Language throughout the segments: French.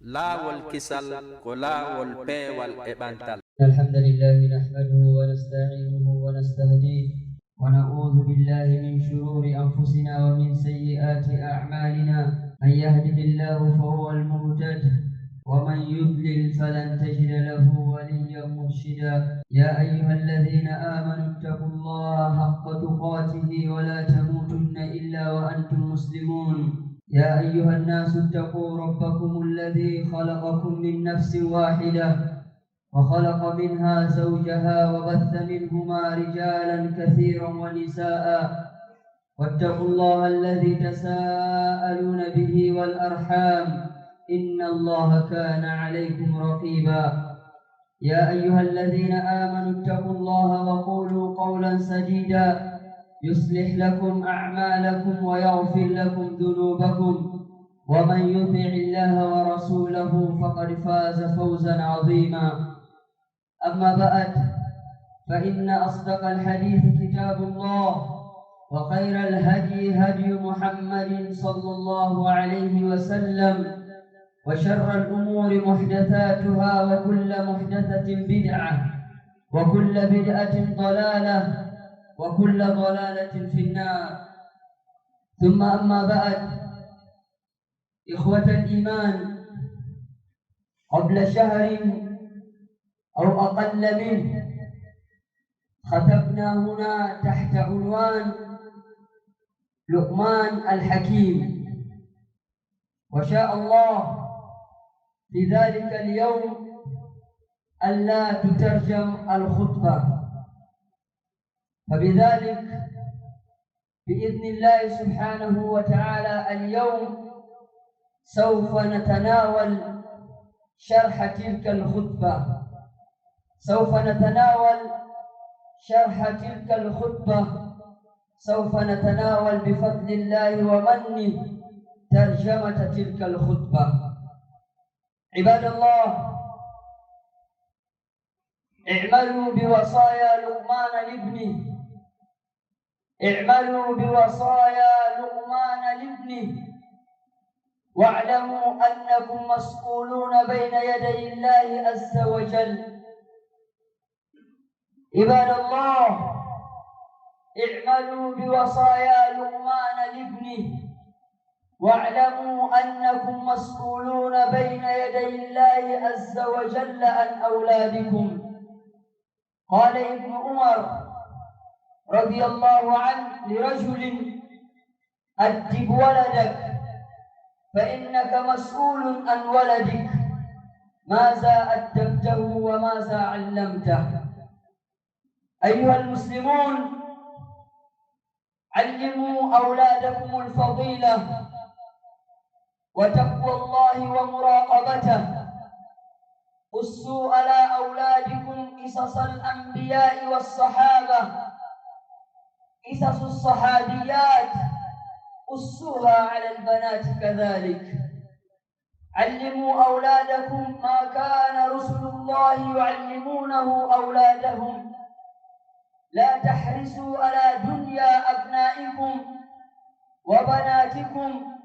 laawol kisal ko laawol peewal e ɓantal. الحمد لله نحمده ونستعينه ونستهديه ونعوذ بالله من شرور أنفسنا ومن سيئات أعمالنا. من يهده الله فهو المهتد ومن يضلل فلن تجد له وليا مرشدا. يا أيها الذين آمنوا اتقوا الله حق تقاته ولا تموتن إلا وأنتم مسلمون. يا أيها الناس اتقوا ربكم الذي خلقكم من نفس واحدة وخلق منها زوجها وبث منهما رجالا كثيرا ونساء واتقوا الله الذي تساءلون به والأرحام إن الله كان عليكم رقيبا. يا أيها الذين آمنوا اتقوا الله وقولوا قولا سديدا يصلح لكم أعمالكم ويغفر لكم ذنوبكم ومن يطع الله ورسوله فقد فاز فوزا عظيما. أما بعد فإن أصدق الحديث كتاب الله وخير الهدي هدي محمد صلى الله عليه وسلم وشر الأمور محدثاتها وكل محدثة بدعة وكل بدعة ضلالة وكل ضلالة في النار. ثم أما بعد، إخوة الإيمان، قبل شهر أو أقل منه خطبنا هنا تحت عنوان لقمان الحكيم، وشاء الله في ذلك اليوم ألا تترجم الخطبة، فبذلك بإذن الله سبحانه وتعالى اليوم سوف نتناول شرح تلك الخطبة، سوف نتناول بفضل الله ومنه ترجمة تلك الخطبة. عباد الله، اعملوا بوصايا لقمان لابنه واعلموا أنكم مسؤولون بين يدي الله عز وجل. عباد الله، اعملوا بوصايا لقمان لابنه واعلموا أنكم مسؤولون بين يدي الله عز وجل عن أولادكم. قال ابن عمر رضي الله عنه لرجل: أدب ولدك فإنك مسؤول عن ولدك، ماذا أدبته وماذا علمته؟ أيها المسلمون، علموا أولادكم الفضيلة وتقوى الله ومراقبته. قصوا على أولادكم قصص الأنبياء والصحابة، قصص الصحابيات قصوها على البنات كذلك. علموا أولادكم ما كان رسل الله يعلمونه أولادهم. لا تحرصوا على دنيا أبنائكم وبناتكم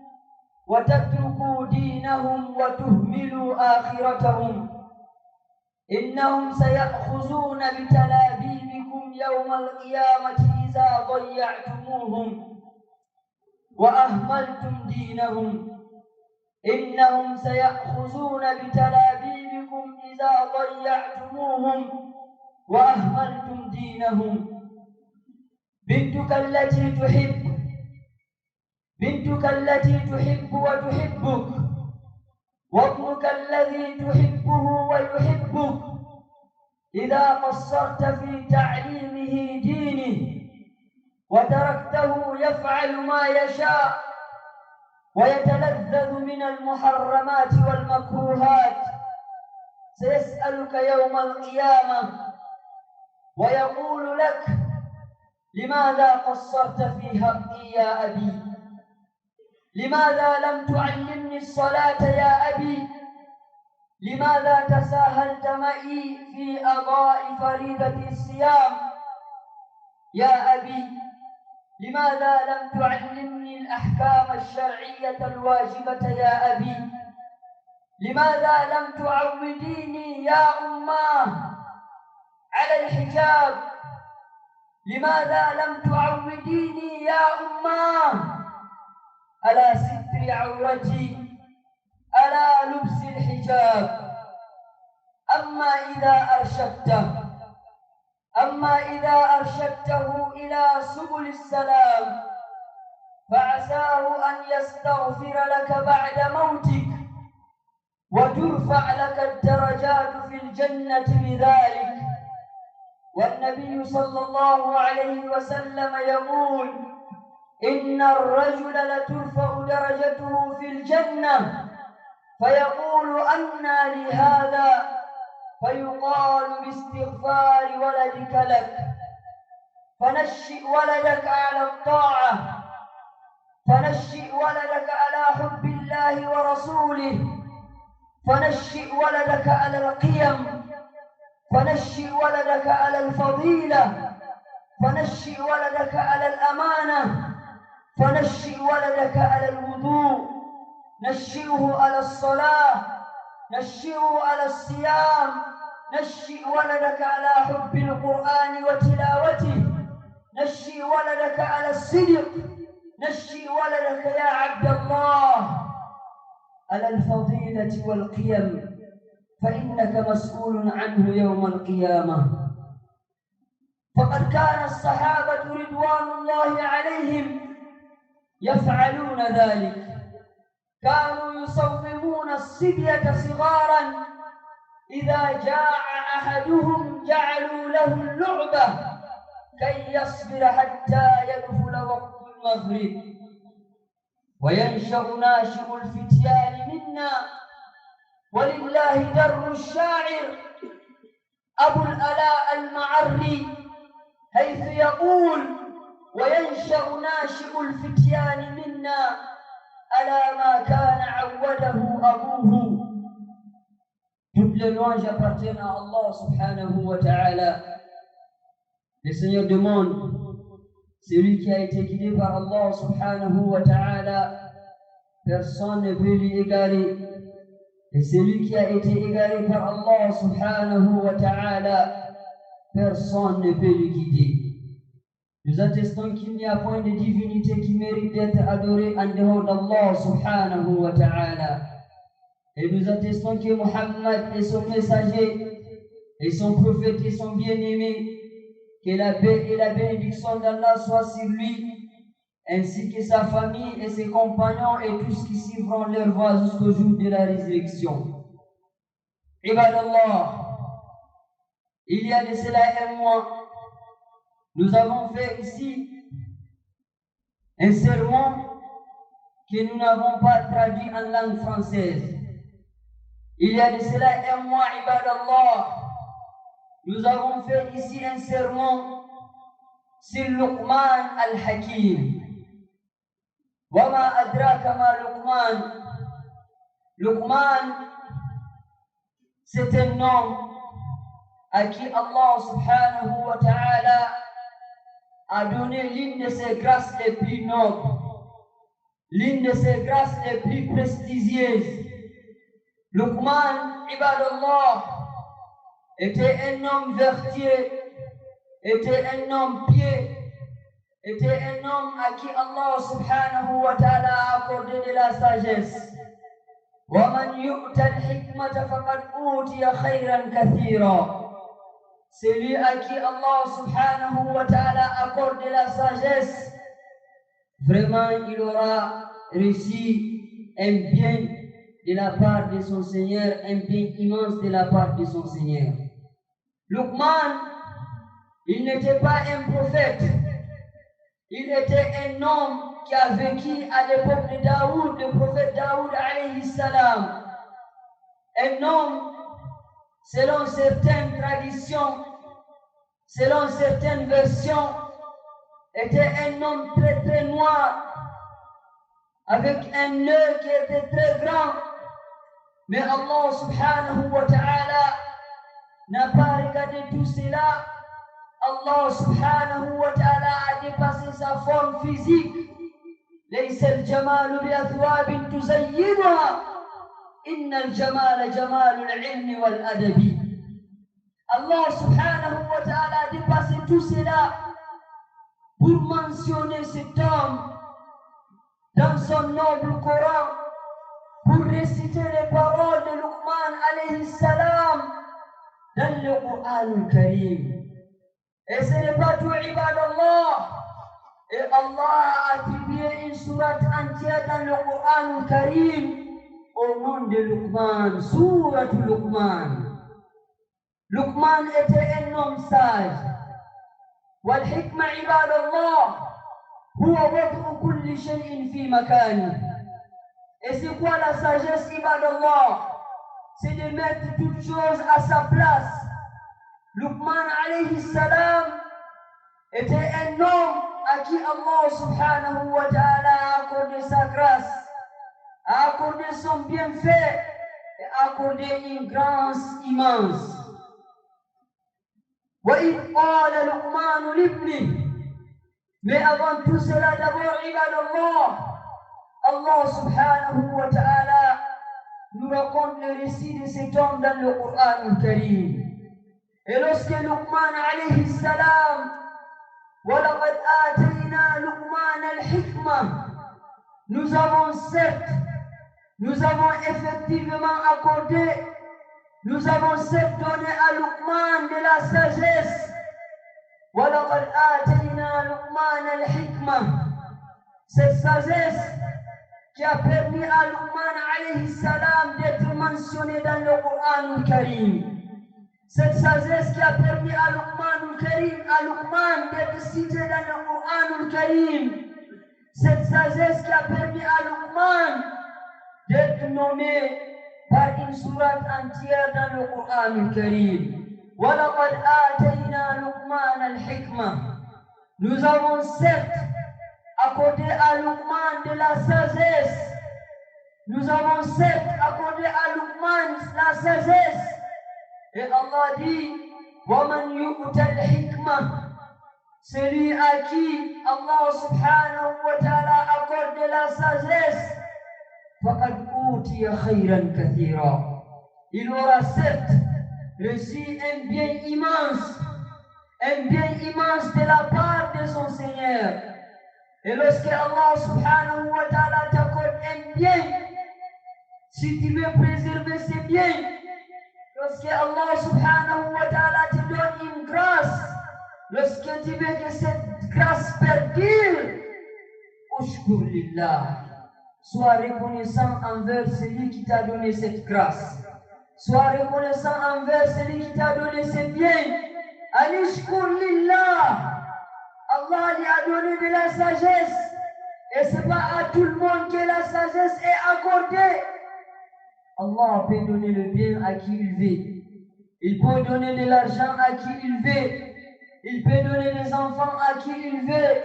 وتتركوا دينهم وتهملوا آخرتهم. إنهم سيأخذون بتلابيبكم يوم القيامة إذا ضيعتموهم وأهملتم دينهم. إنهم سيأخذون بتلابيبكم إذا ضيعتموهم وأهملتم دينهم. بنتك التي تحب وتحبك، وابنك الذي تحبه ويحبك، إذا قصرت في تعليمه دينه وتركته يفعل ما يشاء ويتلذذ من المحرمات والمكروهات، سيسألك يوم القيامة ويقول لك: لماذا قصرت في حقي يا أبي؟ لماذا لم تعلمني الصلاة يا أبي؟ لماذا تساهلت معي في أداء فريضة الصيام يا أبي؟ لماذا لم تعلمني الأحكام الشرعية الواجبة يا أبي؟ لماذا لم تعوديني يا أماه على الحجاب؟ لماذا لم تعوديني يا أماه على ستر عورتي، على لبس الحجاب؟ أما إذا أرشدته إلى سبل السلام فعساه أن يستغفر لك بعد موتك وترفع لك الدرجات في الجنة بذلك. والنبي صلى الله عليه وسلم يقول: إن الرجل لترفع درجته في الجنة فيقول: أنى لهذا؟ فيقال: باستغفار ولدك لك. فنشئ ولدك على الطاعة، فنشئ ولدك على حب الله ورسوله، فنشئ ولدك على القيم، فنشئ ولدك على الفضيلة، فنشئ ولدك على الأمانة، فنشئ ولدك على الوضوء، نشئه على الصلاة، نشئه على الصيام، نشئ ولدك على حب القرآن وتلاوته، نشئ ولدك على الصدق، نشئ ولدك يا عبد الله على الفضيلة والقيم، فإنك مسؤول عنه يوم القيامة. فقد كان الصحابة رضوان الله عليهم يفعلون ذلك، كانوا يصومون الصبية صغارا، إذا جاع أحدهم جعلوا له اللعبة كي يصبر حتى يدخل وقت المغرب. وينشأ ناشئ الفتيان منا، ولله در الشاعر أبو الألاء المعري حيث يقول: وينشأ ناشئ الفتيان منا على ما كان عوده أبوه. Toutes les louanges appartiennent à Allah subhanahu wa ta'ala. Le Seigneur demande: celui qui a été guidé par Allah subhanahu wa ta'ala, personne ne peut lui égarer. Et celui qui a été égaré par Allah subhanahu wa ta'ala, personne ne peut lui guider. Nous attestons qu'il n'y a point de divinité qui mérite d'être adorée en dehors d'Allah subhanahu wa ta'ala. Et nous attestons que Muhammad est son messager et son prophète et son bien-aimé, que la paix et la bénédiction d'Allah soient sur lui, ainsi que sa famille et ses compagnons et tous qui suivront leur voie jusqu'au jour de la résurrection. Ibadallah, il y a de cela un mois, nous avons fait ici un sermon que nous n'avons pas traduit en langue française. Il y a de cela un mois, Ibadallah, nous avons fait ici un sermon sur Luqman al-Hakim. Wama adraka ma Luqman. Luqman, c'est un homme à qui Allah subhanahu wa ta'ala a donné l'une de ses grâces les plus nobles, l'une de ses grâces les plus prestigieuses. Luqman, Ibadallah, était un homme vertueux, était un homme pieux, était un homme à qui Allah subhanahu wa ta'ala a accordé de la sagesse. وَمَنْ يُؤْتَ الْحِكْمَةَ فَقَدْ أُوتِيَ خَيْرًا كَثِيرًا. Celui à qui Allah subhanahu wa ta'ala accorde de la sagesse, vraiment il aura reçu un bien de la part de son Seigneur, un bien immense de la part de son Seigneur. Luqman, il n'était pas un prophète, il était un homme qui a vécu à l'époque de Daoud, le prophète Daoud alayhi salam. Un homme, selon certaines traditions, selon certaines versions, était un homme très très noir, avec un nœud qui était très grand. Mais Allah subhanahu wa ta'ala n'a pas regardé tout cela. Allah subhanahu wa ta'ala a dépassé sa forme physique. ليس الجمال بأثواب تزينها إن الجمال جمال العلم والأدب. Allah subhanahu wa ta'ala a dépassé tout cela pour mentionner cet homme dans son noble Coran, pour réciter les paroles de Luqman alayhi salam dans le Coran Karim. Et ce n'est pas tout, ibadallah. Et Allah a attribué une sourate entière dans le Coran Karim au nom de Luqman, sourate Luqman. Luqman était un homme sage. والحكمة عباد الله هو وضع كل شيء في مكانه. Et c'est quoi la sagesse, ibadallah? C'est de mettre toute chose à sa place. Luqman alayhi salam était un homme à qui Allah subhanahu wa ta'ala a accordé sa grâce, a accordé son bienfait et a accordé une grâce immense. وَإِذْ قَالَ لُقْمَانُ لِابْنِهِ. Mais avant tout cela, d'abord, ibadallah, Allah subhanahu wa ta'ala nous raconte le récit de cet homme dans le Coran Karim. Et lorsque Luqman alayhi salam, وَلَقَدْ آتَيْنَا لُقْمَانَ الْحِكْمَةَ, nous avons effectivement accordé, nous avons certes donné à Luqman de la sagesse. وَلَقَدْ آتَيْنَا لُقْمَانَ الْحِكْمَةَ, cette sagesse qui a permis à Luqman alayhi salam d'être mentionné dans le Coran Karim. Cette sagesse qui a permis à Luqman d'être cité dans le Coran Karim. Cette sagesse qui a permis à Luqman d'être nommé par une sourate entière dans le Coran Karim. وَلَقَدْ آتَيْنَا لُقْمَانَ الْحِكْمَةَ, nous avons certes accordé à Luqman de la sagesse. Nous avons certes accordé à Luqman la sagesse. Et Allah dit, وَمَنْ يُؤْتَ الْحِكْمَةَ, celui à qui Allah subhanahu wa ta'ala accorde la sagesse, فَقَدْ أُوتِيَ خَيْرًا كَثِيرًا, il aura certes reçu un bien immense de la part de son Seigneur. Et lorsque Allah subhanahu wa ta'ala t'accorde un bien, si tu veux préserver ces biens, lorsque Allah subhanahu wa ta'ala te donne une grâce, lorsque tu veux que cette grâce perdure, ushkur lillah, sois reconnaissant envers celui qui t'a donné cette grâce. Sois reconnaissant envers celui qui t'a donné ces biens. Anishkur lillah. Allah lui a donné de la sagesse. Et ce n'est pas à tout le monde que la sagesse est accordée. Allah peut donner le bien à qui il veut. Il peut donner de l'argent à qui il veut. Il peut donner des enfants à qui il veut.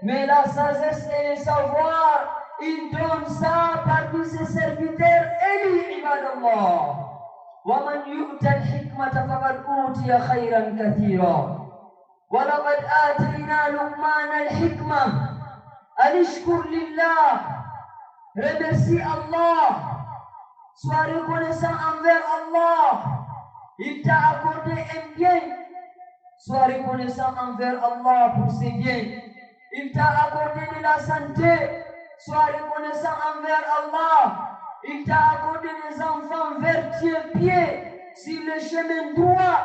Mais la sagesse et le savoir, il donne ça parmi ses serviteurs élus, ibadallah. وَمَنْ يُؤْتَ الْحِكْمَةَ فَقَدْ أُوتِيَ خَيْرًا كَثِيرًا وَلَقَدْ آتَيْنَا لُقْمَانَ الْحِكْمَةَ أَنِ اشْكُرْ لِلَّهِ, remercie Allah, sois reconnaissant envers Allah, il t'a accordé un bien, sois reconnaissant envers Allah pour ses biens, il t'a accordé de la santé, sois reconnaissant envers Allah. Il t'a accordé des enfants vertueux pieds sur le chemin droit.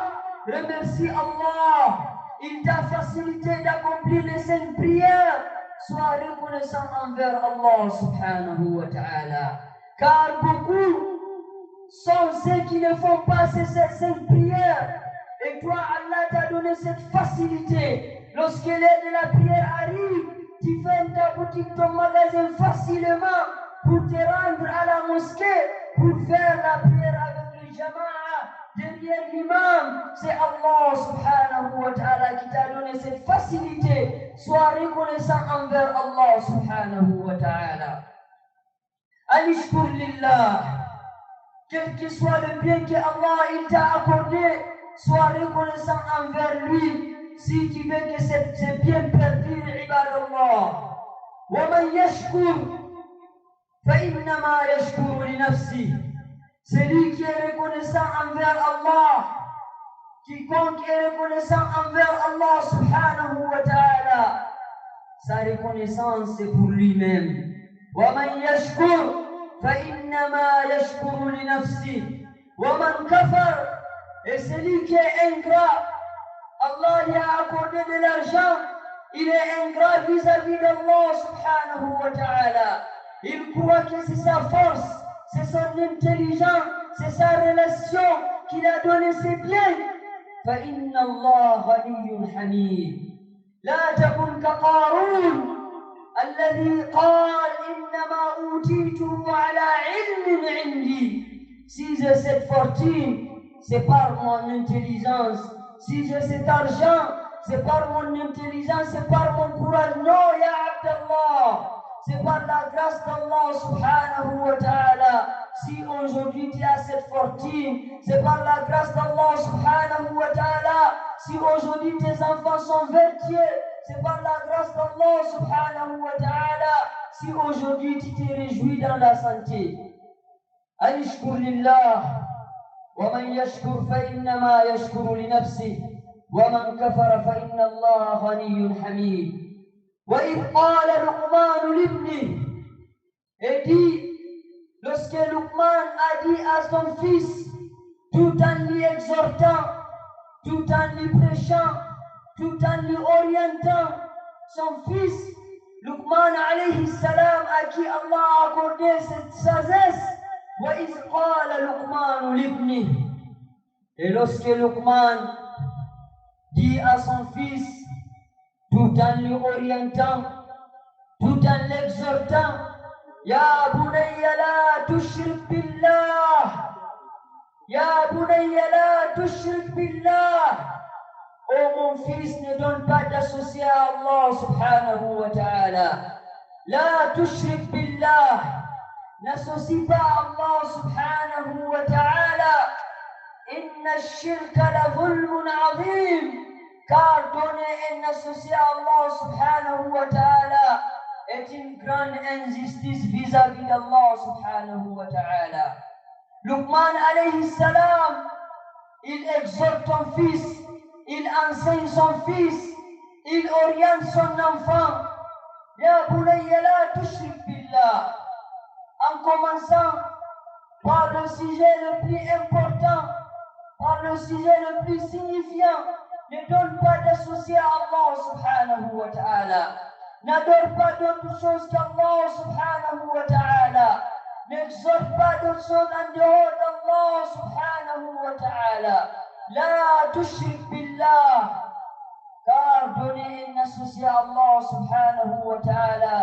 Remercie Allah. Il t'a facilité d'accomplir les saintes prières. Sois reconnaissant envers Allah subhanahu wa ta'ala. Car beaucoup sont ceux qui ne font pas ces saintes prières. Et toi, Allah t'a donné cette facilité. Lorsque l'heure de la prière arrive, tu fermes ta boutique, ton magasin facilement pour te rendre à la mosquée, pour faire la prière avec le jama'a derrière l'imam. C'est Allah subhanahu wa ta'ala qui t'a donné cette facilité. Sois reconnaissant envers Allah subhanahu wa ta'ala. Anishkur lillah. Quel que soit le bien que Allah il t'a accordé, sois reconnaissant envers lui. Si tu veux que ce bien perdure, ibadallah. Wa man yashkur فإنما يشكر لنفسه. Celui qui est reconnaissant envers Allah, quiconque est reconnaissant envers Allah subhanahu wa ta'ala, sa reconnaissance c'est pour lui-même. وَمَنْ يَشْكُرْ فَإِنَّمَا يَشْكُرُ لِنَفْسِهِ وَمَنْ كَفَرْ. Et celui qui est ingrat, Allah lui a accordé de l'argent, il est ingrat vis-à-vis d'Allah subhanahu wa ta'ala. Il croit que c'est sa force, c'est son intelligence, c'est sa relation qu'il a donné ses biens. فَإِنَّ اللَّهَ غَنِيٌّ حَمِيدٌ. لا تكن كقارون الذي قال إنما أوتيته على علم عندي. Si j'ai cette fortune, c'est par mon intelligence. Si j'ai cet argent, c'est par mon intelligence, c'est par mon courage. Non, ya Abdallah, c'est par la grâce d'Allah subhanahu wa ta'ala. Si aujourd'hui tu as cette fortune, c'est par la grâce d'Allah subhanahu wa ta'ala. Si aujourd'hui tes enfants sont vertueux, c'est par la grâce d'Allah subhanahu wa ta'ala. Si aujourd'hui tu te réjouis dans la santé, أشكر لله ومن يشكر فإنما يشكر لنفسه ومن كفر فإن الله غني حميد. وإذ قال لقمان لابنه. Et dit, lorsque Luqman a dit à son fils, tout en lui exhortant, tout en lui prêchant, tout en lui orientant, son fils, Luqman alayhi salam, à qui Allah a accordé cette sagesse, وَإِذْ قَالَ لُقْمَانُ لِابْنِهِ. Et lorsque Luqman dit à son fils, tout en lui orientant, tout en l'exhortant, يا بني لا تشرك بالله يا بني لا تشرك بالله. Oh mon fils, ne donne pas d'associer à Allah subhanahu wa ta'ala. لا تشرك بالله. N'associe pas Allah subhanahu wa ta'ala. Inna ash-shirka la zulmun azim. Car donner un associé à Allah subhanahu wa ta'ala est une grande injustice vis-à-vis d'Allah subhanahu wa ta'ala. Luqman alayhi salam, il exhorte son fils, il enseigne son fils, il oriente son enfant. Ya bunayya la tushrik billah. En commençant par le sujet le plus important, par le sujet le plus signifiant, ne donne pas d'associé à Allah subhanahu wa ta'ala. N'adore pas d'autre chose qu'Allah subhanahu wa ta'ala. N'exhorte pas d'autre chose en dehors d'Allah subhanahu wa ta'ala. La tushrik billah. Car donner un associé à Allah subhanahu wa ta'ala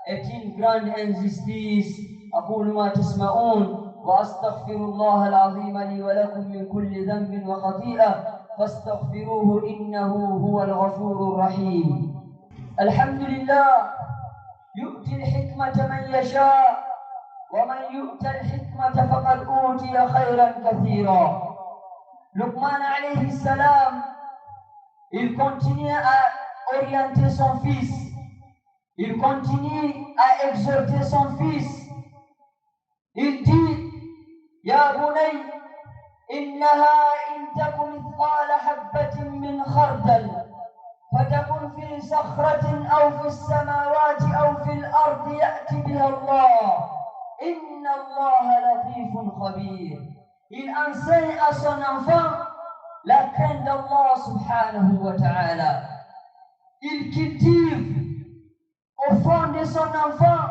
est une grande injustice. أقول ما تسمعون وأستغفر الله العظيم لي ولكم من كل ذنب وخطيئة فاستغفروه إنه هو الغفور الرحيم. الحمد لله يؤتي الحكمة من يشاء ومن يؤت الحكمة فقد أوتي خيرا كثيرا. Luqman alayhi salam, il continue à orienter son fils, il continue à exhorter son fils. Il dit, يا بني إنها إن تك مثقال حبة من خردل فتكن في صخرة أو في السماوات أو في الأرض يأتي بها الله إن الله لطيف خبير. Il enseigne à son enfant la crainte d'Allah subhanahu wa ta'ala. Il cultive au fond de son enfant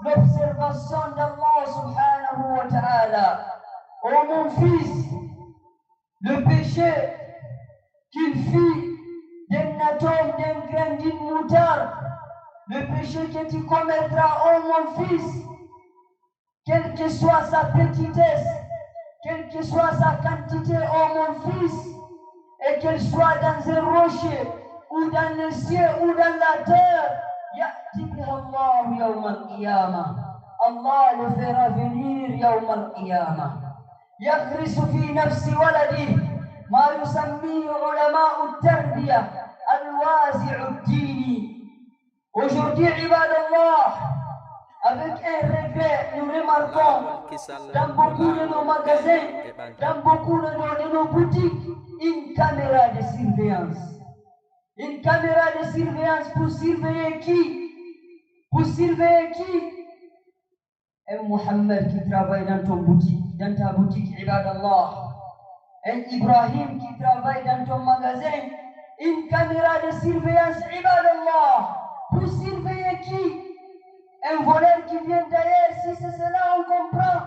l'observation d'Allah subhanahu wa ta'ala. Oh mon fils, le péché qu'il fit d'un atome, d'un grain, d'une moutarde, le péché que tu commettras, oh mon fils, quelle que soit sa petitesse, quelle que soit sa quantité, oh mon fils, et qu'elle soit dans un rocher, ou dans le ciel, ou dans la terre, يأتي بها الله يوم القيامة. Allah le fera venir يوم القيامة. يغرس في نفس ولده ما يسميه علماء التربية الوازع الديني. Aujourd'hui, عباد الله, Avec un regret, nous remarquons dans beaucoup de nos magasins, dans beaucoup de nos boutiques, une caméra de surveillance. Une caméra de surveillance pour surveiller qui? Pour surveiller qui? Un Mohammed qui travaille dans ta boutique, Ibadallah. Un Ibrahim qui travaille dans ton magasin. Une caméra de surveillance, Ibadallah. Pour surveiller qui? Un voleur qui vient d'ailleurs, si c'est cela, on comprend.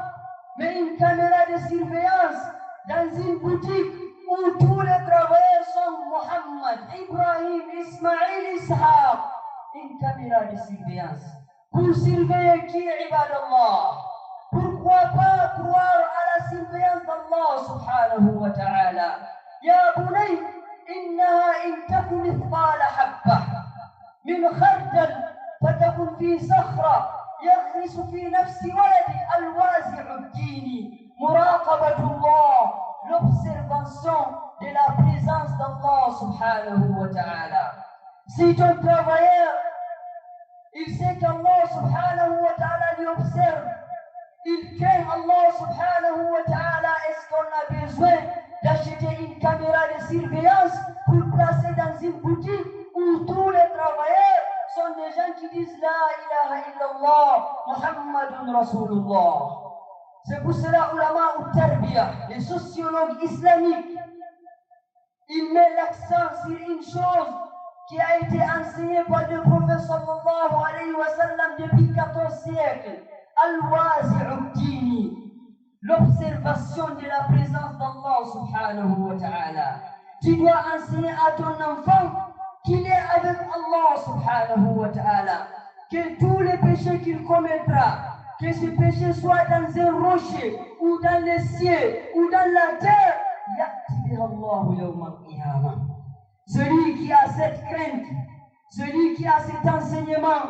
Mais une caméra de surveillance dans une boutique où tous les travailleurs sont Mohammed, Ibrahim, Ismaïl, Ishaq. Une caméra de surveillance. Pour surveiller qui, Ibadallah? Pourquoi pas croire à la surveillance d'Allah subhanahu wa ta'ala? Ya bunay, innaha in taku mithqala habba min khardal fatakun fi sakhra يغرس في نفس ولد الوازع الديني مراقبة الله, l'observation de la présence d'Allah subhanahu wa ta'ala. Si ton travailleur, il sait qu'Allah subhanahu wa ta'ala lui observe, il craint Allah subhanahu wa ta'ala, est-ce qu'on a besoin d'acheter une caméra de surveillance pour placer dans une boutique où tous les travailleurs sont des gens qui disent La ilaha illallah, Muhammadun Rasulullah. C'est pour cela, ulama ou tarbiya, les sociologues islamiques, ils mettent l'accent sur une chose qui a été enseignée par le prophète sallallahu alayhi wa sallam depuis 14 siècles. Al-Wazi'u Dini, l'observation de la présence d'Allah subhanahu wa ta'ala. Tu dois enseigner à ton enfant qu'il est avec Allah subhanahu wa ta'ala, que tous les péchés qu'il commettra, que ce péché soit dans un rocher, ou dans les cieux, ou dans la terre, ya'ti biha Allahu yawm al-qiyamah. Celui qui a cette crainte, celui qui a cet enseignement,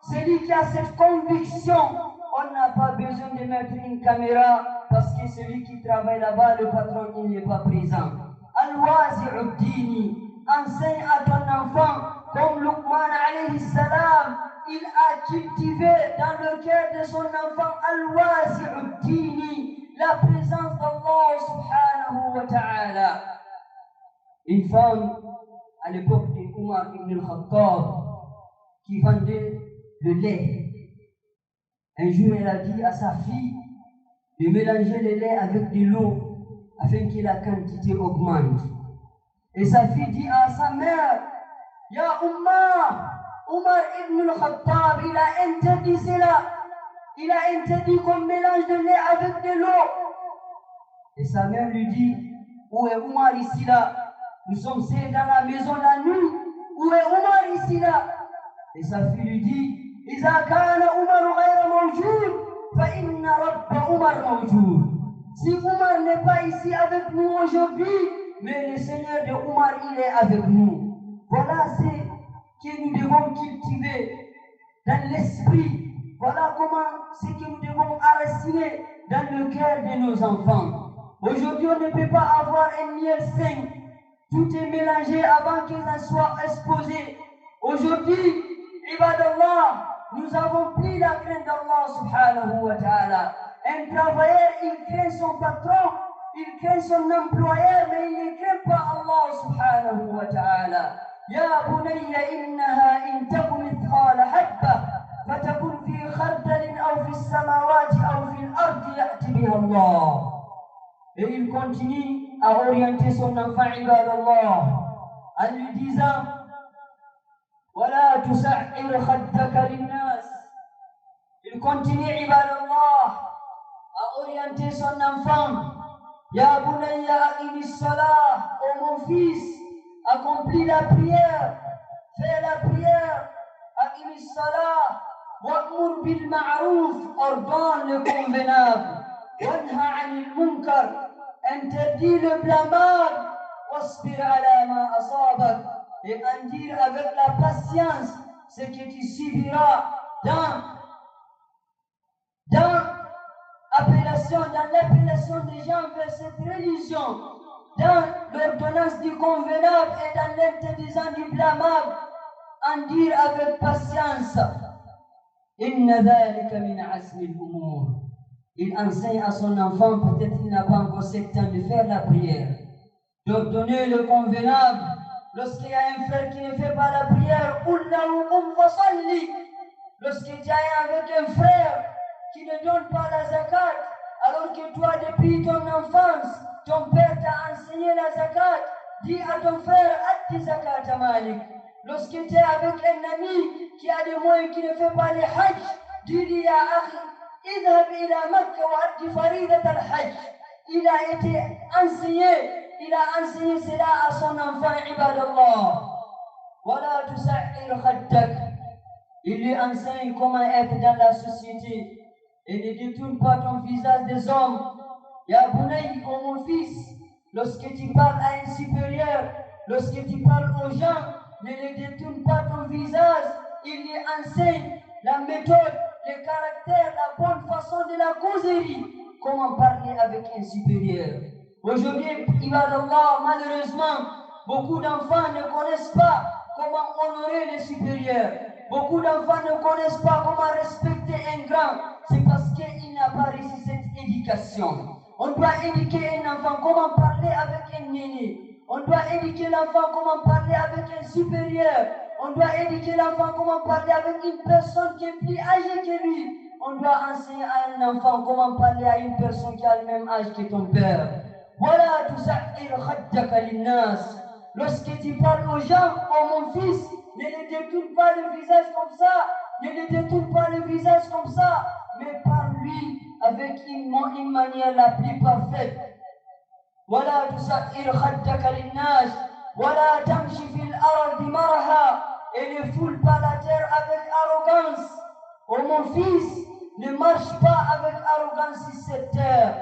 celui qui a cette conviction, on n'a pas besoin de mettre une caméra parce que celui qui travaille là-bas, le patron, il n'est pas présent. Al-Wazi'u Dini, enseigne à ton enfant, comme Luqman alayhi salam, il a cultivé dans le cœur de son enfant Al-Wazi'u Dini, la présence d'Allah subhanahu wa ta'ala. Une femme, à l'époque de Umar ibn al-Khattab, qui vendait le lait. Un jour, elle a dit à sa fille de mélanger le lait avec de l'eau afin que la quantité augmente. Et sa fille dit à sa mère, Ya Umar ibn al-Khattab, il a interdit cela. Il a interdit qu'on mélange le lait avec de l'eau. Et sa mère lui dit, où est Umar ici là? Nous sommes seuls dans la maison la nuit. Où est Umar ici là? Et sa fille lui dit, إذا كان عمر غير موجود فإن رب عمر موجود. Si Umar n'est pas ici avec nous aujourd'hui, mais le Seigneur de Umar, il est avec nous. Voilà ce que nous devons cultiver dans l'esprit. Voilà ce que nous devons enraciner dans le cœur de nos enfants. Aujourd'hui, on ne peut pas avoir un miel sain. Tout est mélangé avant qu'il en soit exposé. Aujourd'hui, Ibadallah, nous avons pris la crainte d'Allah subhanahu wa ta'ala. Un travailleur, il craint son patron, il craint son employeur, mais il ne craint pas Allah subhanahu wa ta'ala. Ya bunayya innaha in taku mithqala habba fatakun fi khardalin aw fi samawati aw fi al-ardi ya'ti biha Allah. Et il continue à orienter son enfant, Ibadallah, en lui disant ولا تسعر خدك للناس. Il continue, Ibadallah, à orienter son enfant. Ya bunayya aqimi salah, ô mon fils, accomplis la prière, fais la prière. Aqimi salah, wa'mur bil ma'ruf, ordonne le convenable. Wanha 'anil munkar, interdis le blâmable. Wasbir 'ala ma asabak, et en dire avec la patience ce que tu subiras dans l'appellation des gens vers cette religion, dans l'ordonnance du convenable et dans l'interdisant du blâmable, en dire avec patience. Inna dhalika min azmi al-umur. Il enseigne à son enfant, peut-être il n'a pas encore 7 ans, de faire la prière, d'ordonner le convenable. Lorsqu'il y a un frère qui ne fait pas la prière, lorsqu'il y a avec un frère qui ne donne pas la zakat, alors que toi, depuis ton enfance, ton père t'a enseigné la zakat, dis à ton frère, Atti zakat malik. Lorsqu'il tu es avec un ami qui a des moyens qui ne fait pas les hajj, dis-lui, ya akhi, idhab ila Makkah wa addi faridat al-hajj. Il a été enseigné cela à son enfant, ibadallah. Wala tusa'ir khaddak. Il lui enseigne comment être dans la société. Et ne détourne pas ton visage des hommes. Ya Bunay, oh mon fils, lorsque tu parles à un supérieur, lorsque tu parles aux gens, ne les détourne pas ton visage. Il lui enseigne la méthode, le caractère, la bonne façon de la causerie. Comment parler avec un supérieur. Aujourd'hui, ibadallah, malheureusement, beaucoup d'enfants ne connaissent pas comment honorer les supérieurs. Beaucoup d'enfants ne connaissent pas comment respecter un grand. C'est parce qu'il n'a pas reçu cette éducation. On doit éduquer un enfant comment parler avec un aîné. On doit éduquer l'enfant comment parler avec un supérieur. On doit éduquer l'enfant comment parler avec une personne qui est plus âgée que lui. On doit enseigner à un enfant comment parler à une personne qui a le même âge que ton père. Voilà tout ça. Lorsque tu parles aux gens, oh mon fils, ne les détourne pas le visage comme ça, ne les détourne pas le visage comme ça, mais parle-lui avec une manière la plus parfaite. ولا تسعر خدك للناس ولا تمشي في الأرض مرحا. Et ne foule pas la terre avec arrogance. Oh mon fils, ne marche pas avec arrogance sur cette terre.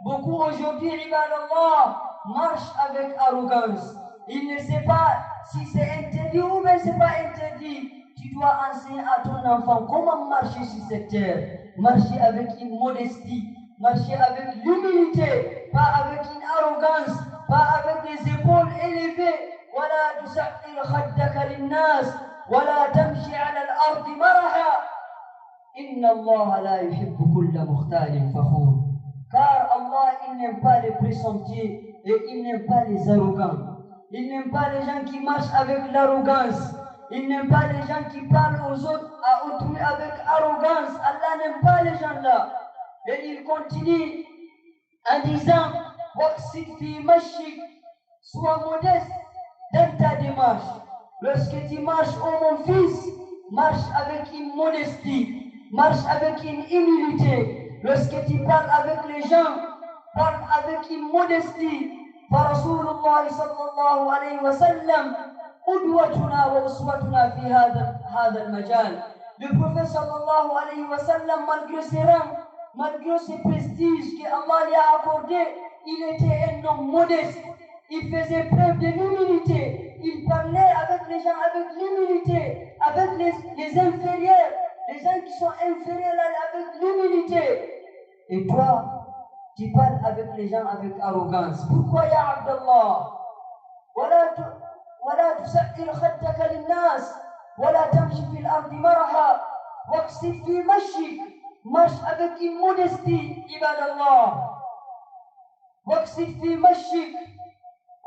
Beaucoup aujourd'hui, ibadallah, marchent avec arrogance. Il ne sait pas si c'est interdit ou bien c'est pas interdit. Tu dois enseigner à ton enfant comment marcher sur cette terre. Marcher avec une modestie, marcher avec l'humilité, pas avec une arrogance, pas avec les épaules élevées. ولا تسعر خدك للناس ولا تمشي على الأرض مرحا. إن الله لا يحب كل مختال فخور. Car Allah, il n'aime pas les présomptueux et il n'aime pas les arrogants. Il n'aime pas les gens qui marchent avec l'arrogance. Il n'aime pas les gens qui parlent aux autres, à autrui avec arrogance. Allah n'aime pas les gens là. Et il continue en disant, waqsid fi mashik, sois modeste dans ta démarche. Lorsque tu marches, oh mon fils, marche avec une modestie, marche avec une humilité. Lorsque tu parles avec les gens, parle avec une modestie. فرسول الله صلى الله عليه وسلم قدوتنا وأسوتنا في هذا المجال. Le prophète sallallahu alayhi wa sallam, malgré ses rangs, malgré ses prestiges que Allah lui a accordé, il était un homme modeste. Il faisait preuve de l'humilité. Il parlait avec les gens avec l'humilité, avec les inférieurs, les gens qui sont inférieurs avec l'humilité. Et toi, tu parles avec les gens avec arrogance. Pourquoi, ya Abdallah? ولا تسعر خدك للناس ولا تمشي في الأرض مرحا واقصد في مشيك. Marche avec une modestie, ibadallah. واقصد في مشيك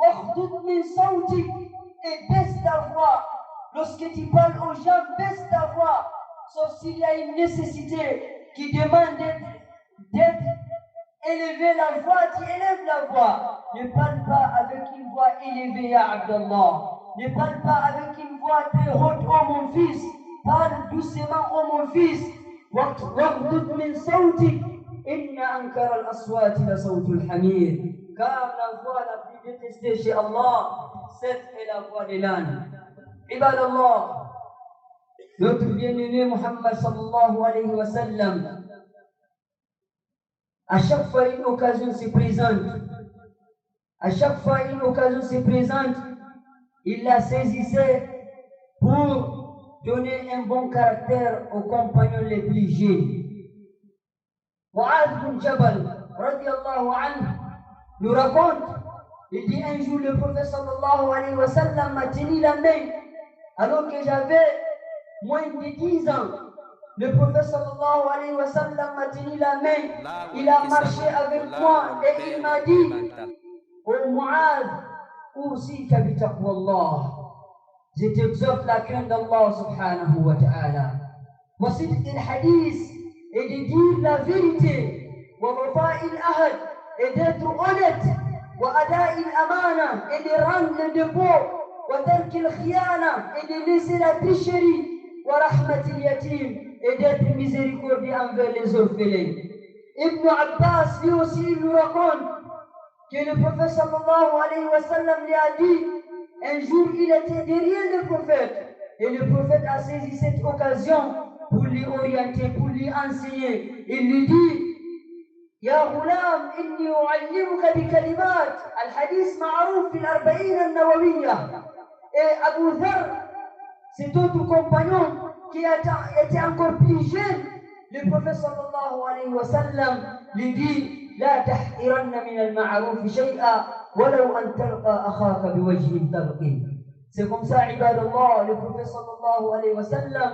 واخضض من صوتك. Et baisse ta voix. Lorsque tu parles aux gens, baisse ta voix. Sauf s'il y a une nécessité qui demande d'être élever la voix, tu élèves la voix. Ne parle pas avec une voix élevée, ya Abdallah. Ne parle pas avec une voix très haute, oh mon fils. Parle doucement, oh mon fils. واغضض من صوتك إن أنكر الأصوات لصوت الحمير. Car la voix la plus détestée chez Allah, cette est la voix de l'âne. Ibadallah, notre bien-aimé Muhammad sallallahu alayhi wa sallam, à chaque fois une occasion se présente, il la saisissait pour donner un bon caractère aux compagnons les plus jeunes. Mu'adh bin Jabal, radiallahu anhu, nous raconte, il dit un jour le prophète sallallahu alayhi wa sallam m'a tenu la main alors que j'avais moins de 10 ans. Le prophète sallallahu alayhi wa sallam m'a tenu la main, il a marché avec moi et il m'a dit: ô Mu'adh, ousika bi taqwallah, je t'exhorte la crainte d'Allah subhanahu wa ta'ala, wa sidq al-hadith, et de dire la vérité, wa wafa' al-ahd, et d'être honnête, wa ada' al-amana, et de rendre le dépôt, wa tark al-khiyana, et de laisser la tricherie, wa rahmat al-yatim, et d'être miséricordieux envers les orphelins. Ibn Abbas lui aussi il nous raconte que le prophète sallallahu alayhi wa sallam lui a dit: un jour il était derrière le prophète et le prophète a saisi cette occasion pour lui orienter, pour lui enseigner. Il lui dit: Ya ghulam, inni u'allimuka bi kalimat. Al-hadith ma'rouf fil arba'in al-nawawiyya. Et Abu Dharr, cet autre compagnon qui était encore plus jeune, le prophète sallallahu alayhi wa sallam lui dit: لا تحقرن من المعروف شيئا ولو أن تلقى أخاك بوجه طلق. C'est comme ça, ibadallah, le prophète sallallahu alayhi wa sallam,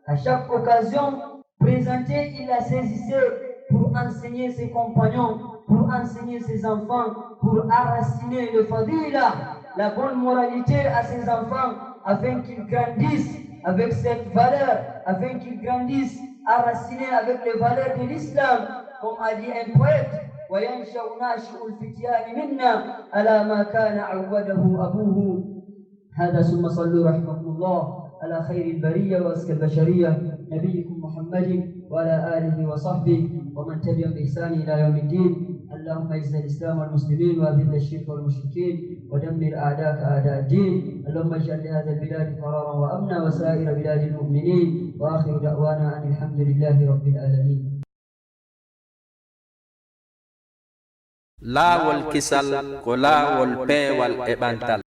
à chaque occasion présentée, il la saisissait pour enseigner ses compagnons, pour enseigner ses enfants, pour enraciner le fadila, la bonne moralité à ses enfants, afin qu'ils grandissent avec cette valeur, afin qu'ils grandissent enracinés avec les valeurs de l'islam. Comme a dit un poète: وينشأ ناشئ الفتيان منا على ما كان عوده أبوه. هذا ثم صلوا رحمكم الله على خير البرية وأزكى البشرية نبيكم محمد وعلى آله وصحبه ومن تبعهم بإحسان إلى يوم الدين. اللهم اعز الإسلام والمسلمين وأذل الشرك والمشركين ودمر أعداءك أعداء الدين. اللهم اجعل لهذا البلاد قرارا وأمنا وسائر بلاد المؤمنين. وآخر دعوانا أن الحمد لله رب العالمين. La wal kisal, kola wal pe wal ebantal.